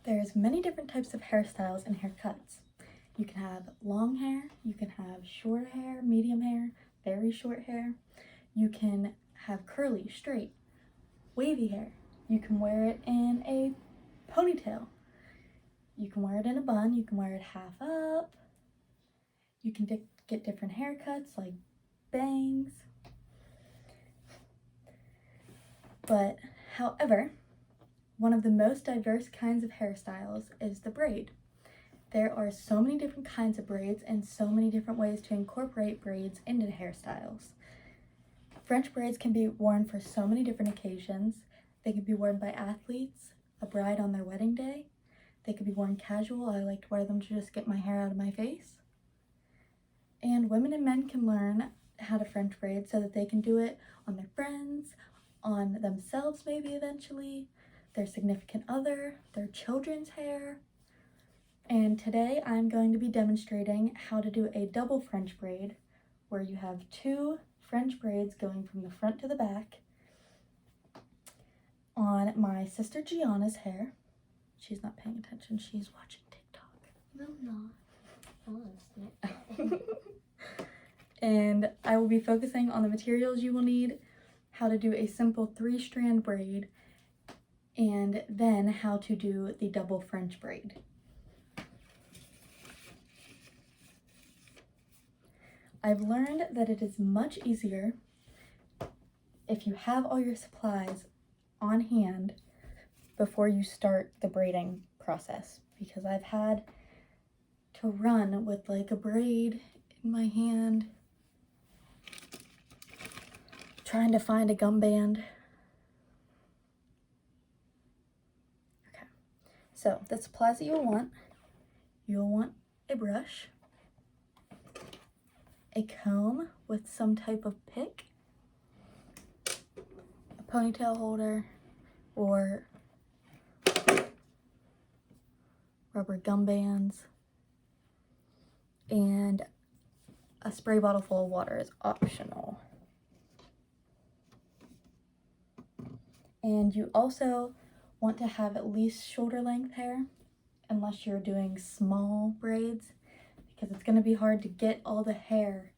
There's many different types of hairstyles and haircuts. You can have long hair, you can have short hair, medium hair, very short hair. You can have curly, straight, wavy hair. You can wear it in a ponytail. You can wear it in a bun, you can wear it half up. You can get different haircuts like bangs. But however, one of the most diverse kinds of hairstyles is the braid. There are so many different kinds of braids and so many different ways to incorporate braids into hairstyles. French braids can be worn for so many different occasions. They can be worn by athletes, a bride on their wedding day. They could be worn casual. I like to wear them to just get my hair out of my face. And women and men can learn how to French braid so that they can do it on their friends, on themselves maybe eventually, their significant other, their children's hair. And today I'm going to be demonstrating how to do a double French braid where you have two French braids going from the front to the back on my sister Gianna's hair. She's not paying attention, she's watching TikTok. No, I'm not. I want to snap. And I will be focusing on the materials you will need, how to do a simple 3-strand braid, and then how to do the double French braid. I've learned that it is much easier if you have all your supplies on hand before you start the braiding process, because I've had to run with like a braid in my hand, trying to find a gum band. Okay, so the supplies that you'll want a brush, a comb with some type of pick, a ponytail holder, or rubber gum bands, and a spray bottle full of water is optional. And you also want to have at least shoulder length hair, unless you're doing small braids, because it's going to be hard to get all the hair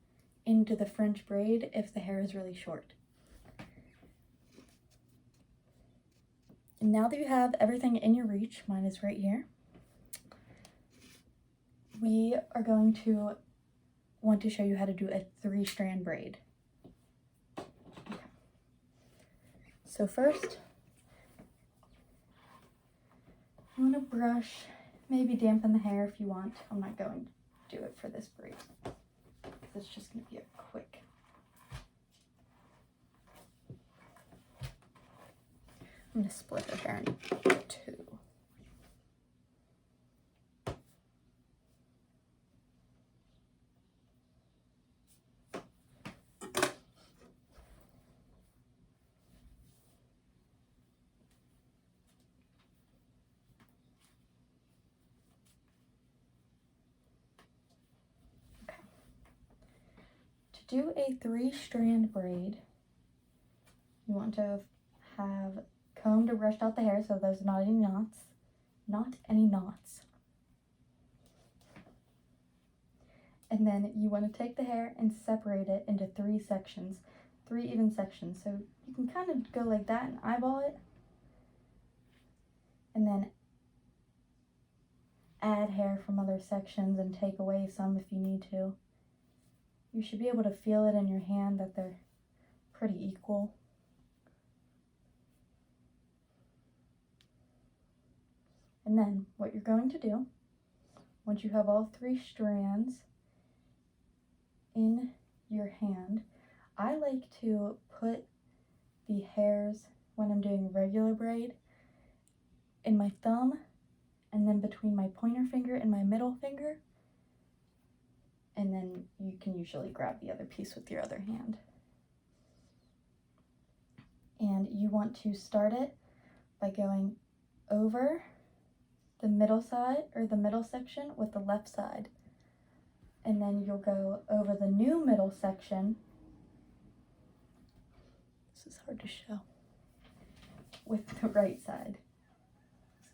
into the French braid if the hair is really short. And now that you have everything in your reach, mine is right here, we are going to want to show you how to do a 3-strand braid. Okay. So first, you want to brush, maybe dampen the hair if you want. I'm not going to do it for this braid, because it's just going to be a quick. I'm going to split her hair into 2. To do a 3-strand braid, you want to have combed or brushed out the hair so there's not any knots. And then you want to take the hair and separate it into 3 sections, 3 even sections. So you can kind of go like that and eyeball it, and then add hair from other sections and take away some if you need to. You should be able to feel it in your hand that they're pretty equal. And then what you're going to do, once you have all 3 strands in your hand, I like to put the hairs, when I'm doing regular braid, in my thumb and then between my pointer finger and my middle finger. And then you can usually grab the other piece with your other hand. And you want to start it by going over the middle side, or the middle section, with the left side. And then you'll go over the new middle section. This is hard to show. With the right side.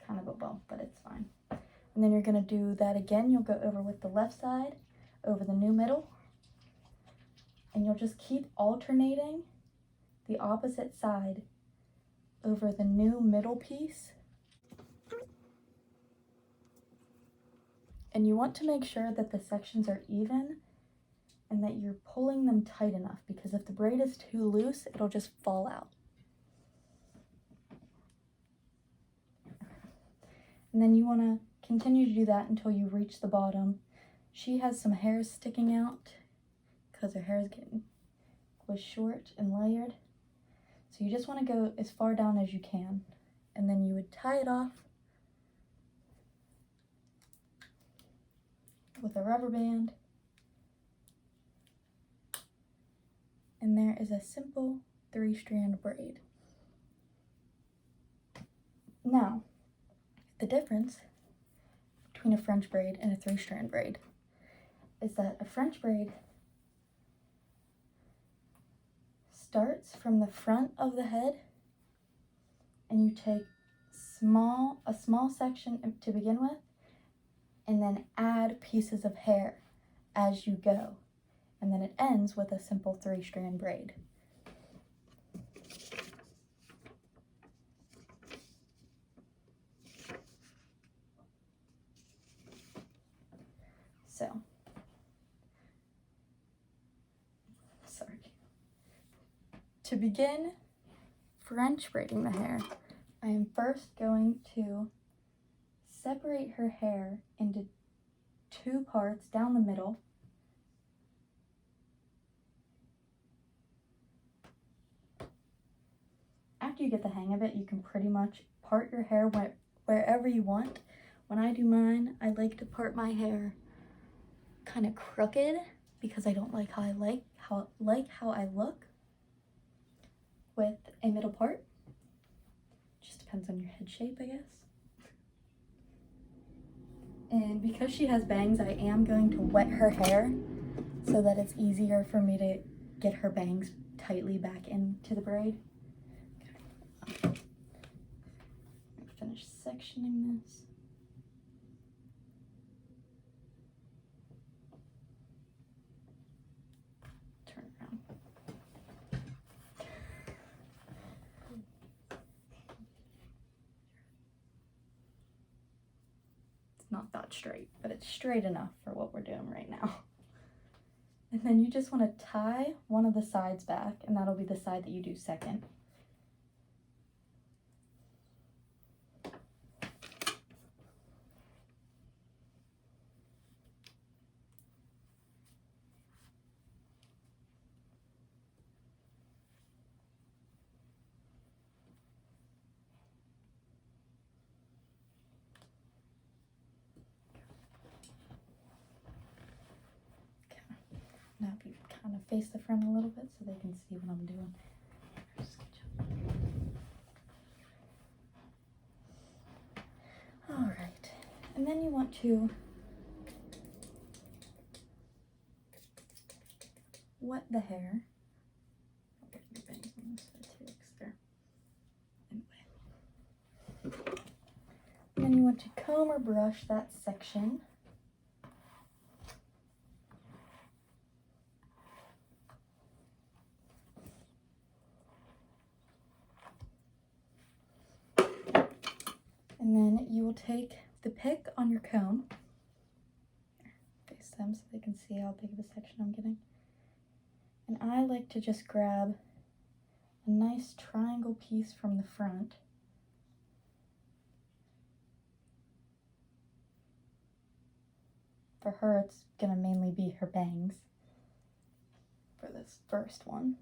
kind of a bump, but it's fine. And then you're gonna do that again. You'll go over with the left side, over the new middle, and you'll just keep alternating the opposite side over the new middle piece. And you want to make sure that the sections are even and that you're pulling them tight enough, because if the braid is too loose, it'll just fall out. And then you want to continue to do that until you reach the bottom. She has some hairs sticking out because her hair was short and layered. So you just want to go as far down as you can. And then you would tie it off with a rubber band. And there is a simple 3-strand braid. Now, the difference between a French braid and a 3-strand braid is that a French braid starts from the front of the head and you take a small section to begin with and then add pieces of hair as you go. And then it ends with a simple 3-strand braid. So, to begin French braiding the hair, I am first going to separate her hair into 2 parts down the middle. After you get the hang of it, you can pretty much part your hair wherever you want. When I do mine, I like to part my hair kind of crooked because I don't like how I look with a middle part. Just depends on your head shape, I guess. And because she has bangs, I am going to wet her hair so that it's easier for me to get her bangs tightly back into the braid. Okay. Finish sectioning this. Turn around. It's not that straight, but it's straight enough for what we're doing right now. And then you just want to tie one of the sides back, and that'll be the side that you do second. Now if you kind of face the front a little bit so they can see what I'm doing. All right, and then you want to wet the hair. I'll get your bangs on this side too, because they're in the way. And then you want to comb or brush that section. And then you will take the pick on your comb, face them so they can see how big of a section I'm getting. And I like to just grab a nice triangle piece from the front. For her, it's gonna mainly be her bangs for this first one.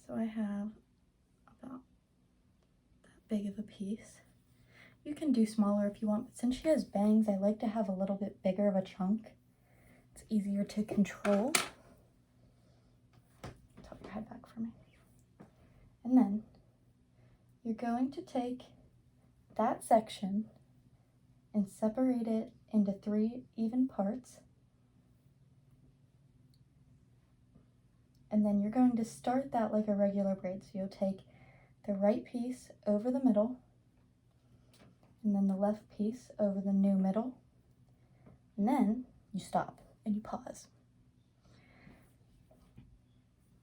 So I have about that big of a piece. You can do smaller if you want, but since she has bangs, I like to have a little bit bigger of a chunk It's easier to control. Tilt your head back for me. And then you're going to take that section and separate it into 3 even parts. And then you're going to start that like a regular braid. So you'll take the right piece over the middle, and then the left piece over the new middle, and then you stop and you pause.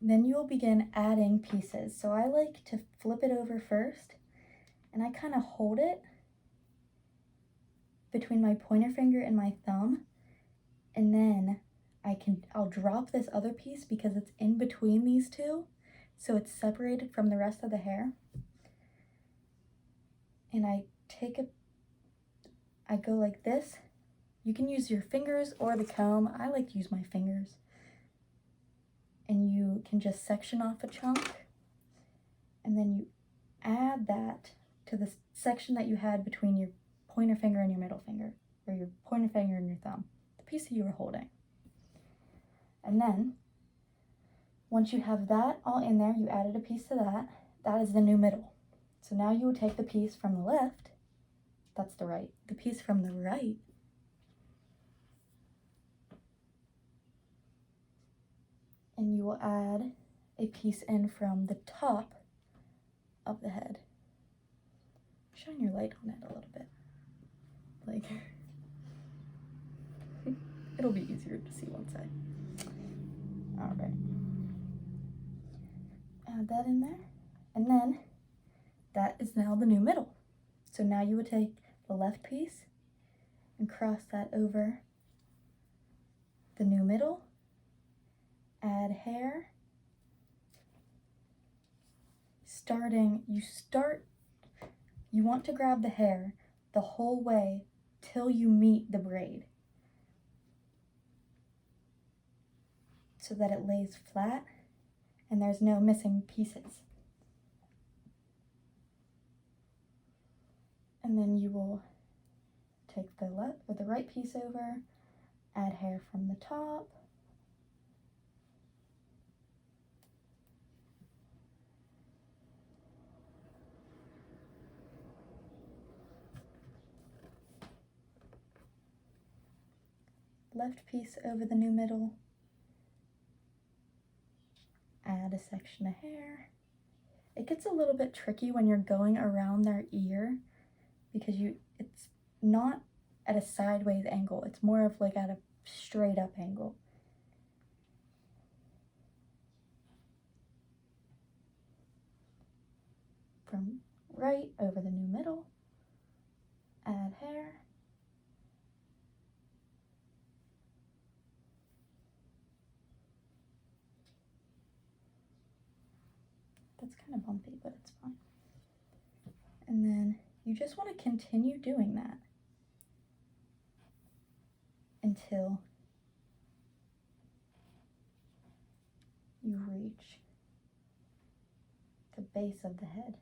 Then you will begin adding pieces. So I like to flip it over first, and I kind of hold it between my pointer finger and my thumb, and then I'll drop this other piece because it's in between these two, so it's separated from the rest of the hair. And I go like this. You can use your fingers or the comb. I like to use my fingers. And you can just section off a chunk, and then you add that to the section that you had between your pointer finger and your middle finger, or your pointer finger and your thumb, the piece that you were holding. And then, once you have that all in there, you added a piece to that, that is the new middle. So now you would take the piece from the left, that's the right, the piece from the right, and you will add a piece in from the top of the head. Shine your light on it a little bit. Like, it'll be easier to see one side. All right. Add that in there. And then that is now the new middle. So now you would take the left piece and cross that over the new middle, add hair. You want to grab the hair the whole way till you meet the braid, so that it lays flat and there's no missing pieces. And then you will take the left or the right piece over, add hair from the top, left piece over the new middle, add a section of hair. It gets a little bit tricky when you're going around their ear because it's not at a sideways angle, it's more of like at a straight up angle. From right over the new middle, add hair. That's kind of bumpy, but it's fine. And then you just want to continue doing that until you reach the base of the head.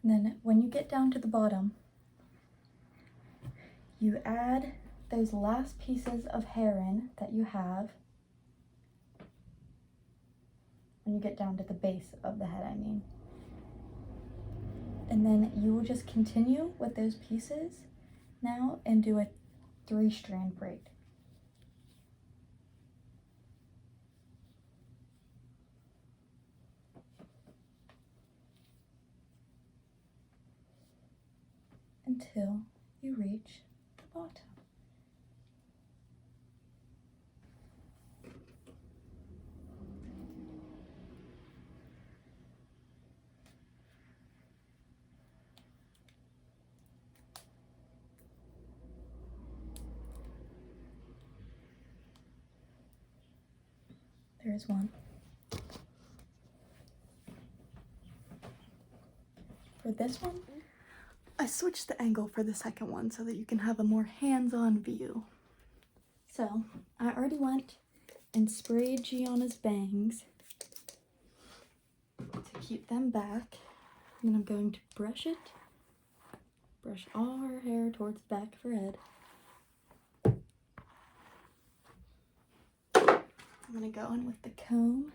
And then when you get down to the bottom, you add those last pieces of hair in that you have. When you get down to the base of the head, I mean. And then you will just continue with those pieces now and do a 3-strand braid. And until you reach the bottom. There's one. For this one, I switched the angle for the second one so that you can have a more hands-on view. So, I already went and sprayed Gianna's bangs to keep them back. And then I'm going to brush it. Brush all her hair towards the back of her head. I'm gonna go in with the comb.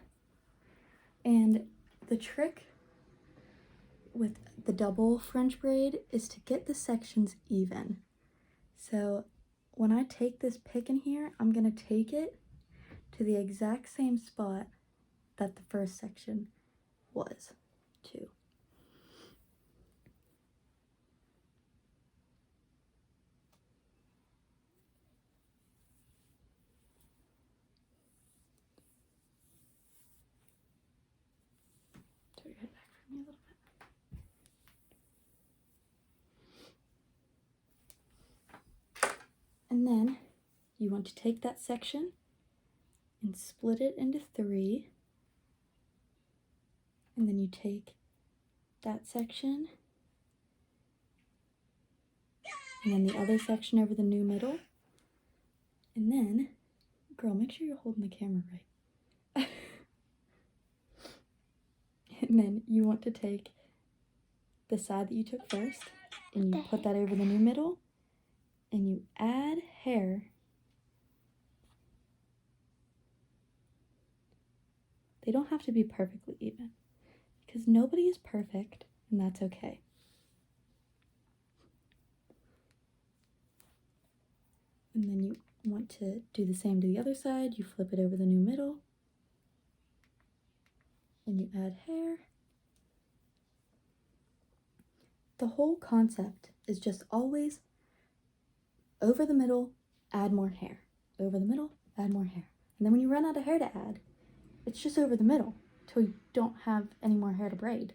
And the trick with the double French braid is to get the sections even. So when I take this pick in here, I'm gonna take it to the exact same spot that the first section was too. Turn your head back for me a little bit. And then you want to take that section and split it into 3. And then you take that section and then the other section over the new middle. And then, girl, make sure you're holding the camera right. And then you want to take the side that you took first and you put that over the new middle and you add hair. They don't have to be perfectly even because nobody is perfect and that's okay. And then you want to do the same to the other side. You flip it over the new middle and you add hair. The whole concept is just always over the middle, add more hair. Over the middle, add more hair. And then when you run out of hair to add, it's just over the middle till you don't have any more hair to braid.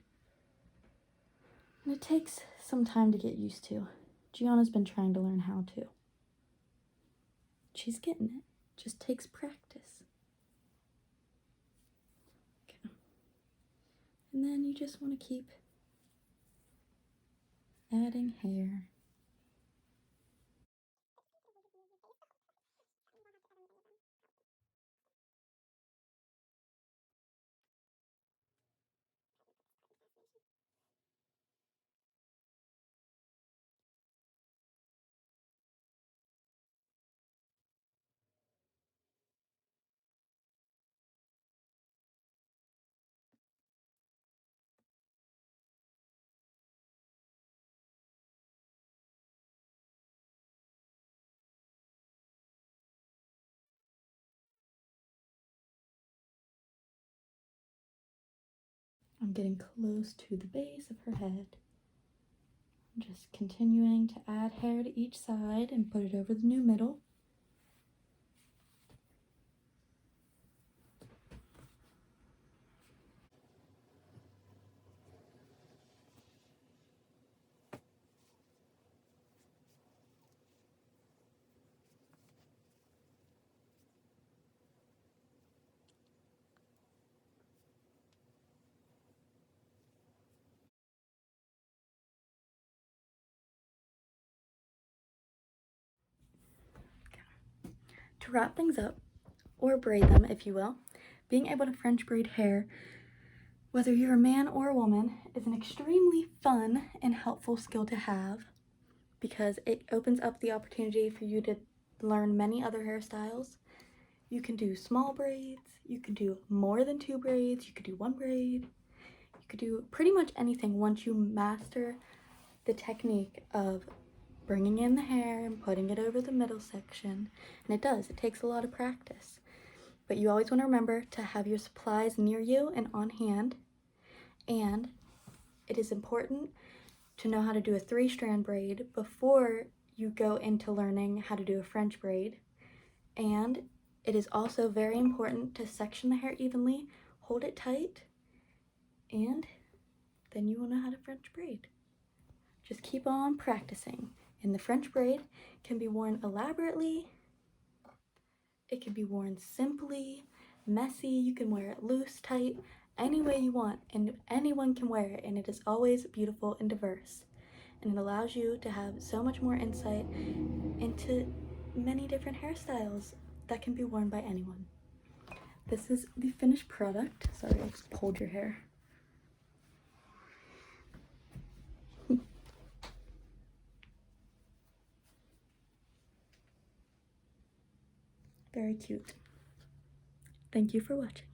And it takes some time to get used to. Gianna's been trying to learn how to. She's getting it. Just takes practice. Okay. And then you just want to keep adding hair. I'm getting close to the base of her head. I'm just continuing to add hair to each side and put it over the new middle. To wrap things up, or braid them if you will, being able to French braid hair, whether you're a man or a woman, is an extremely fun and helpful skill to have because it opens up the opportunity for you to learn many other hairstyles. You can do small braids, you can do more than 2 braids, you could do 1 braid, you could do pretty much anything once you master the technique of bringing in the hair and putting it over the middle section. And it takes a lot of practice. But you always want to remember to have your supplies near you and on hand. And it is important to know how to do a 3-strand braid before you go into learning how to do a French braid. And it is also very important to section the hair evenly, hold it tight, and then you will know how to French braid. Just keep on practicing. And the French braid can be worn elaborately, it can be worn simply, messy, you can wear it loose, tight, any way you want, and anyone can wear it, and it is always beautiful and diverse. And it allows you to have so much more insight into many different hairstyles that can be worn by anyone. This is the finished product. Sorry, I just pulled your hair. Very cute. Thank you for watching.